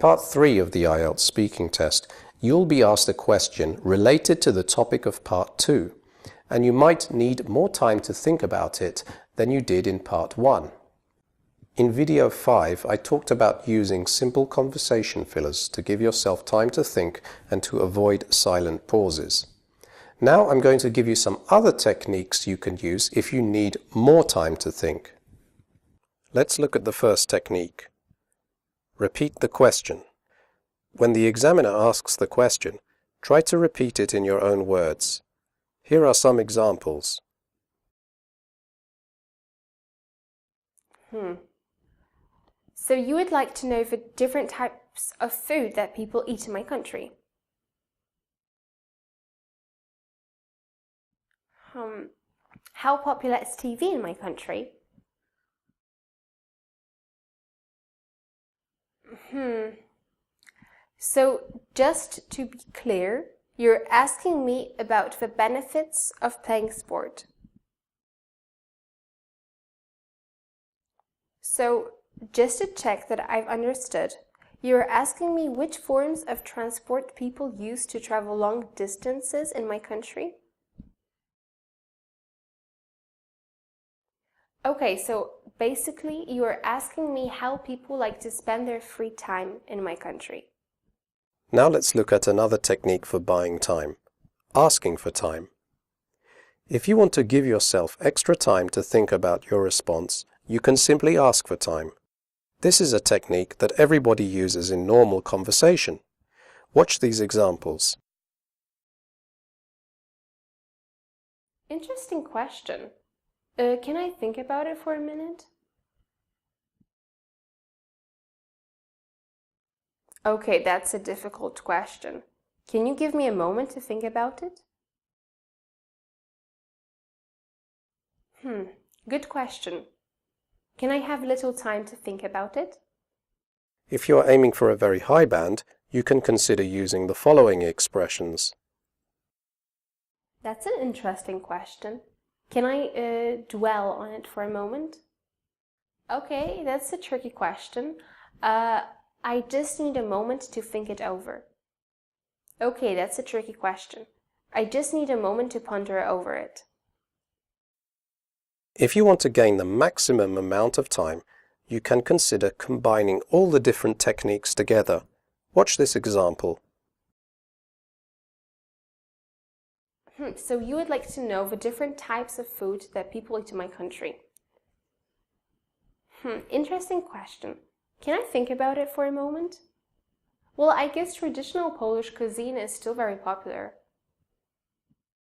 part 3 of the IELTS speaking test, you'll be asked a question related to the topic of part 2, and you might need more time to think about it than you did in part 1. In video 5, I talked about using simple conversation fillers to give yourself time to think and to avoid silent pauses. Now I'm going to give you some other techniques you can use if you need more time to think. Let's look at the first technique. Repeat the question. When the examiner asks the question, try to repeat it in your own words. Here are some examples. So you would like to know the different types of food that people eat in my country? How popular is TV in my country? So just to be clear, you're asking me about the benefits of playing sport. So just to check that I've understood, you're asking me which forms of transport people use to travel long distances in my country? Okay, so basically you're asking me how people like to spend their free time in my country. Now let's look at another technique for buying time, asking for time. If you want to give yourself extra time to think about your response, you can simply ask for time. This is a technique that everybody uses in normal conversation. Watch these examples. Interesting question. Can I think about it for a minute? Okay, that's a difficult question. Can you give me a moment to think about it? Good question. Can I have a little time to think about it? If you're aiming for a very high band, you can consider using the following expressions. That's an interesting question. Can I dwell on it for a moment? Okay, that's a tricky question. I just need a moment to think it over. Okay, that's a tricky question. I just need a moment to ponder over it. If you want to gain the maximum amount of time, you can consider combining all the different techniques together. Watch this example. So you would like to know the different types of food that people eat in my country. Interesting question. Can I think about it for a moment? Well, I guess traditional Polish cuisine is still very popular.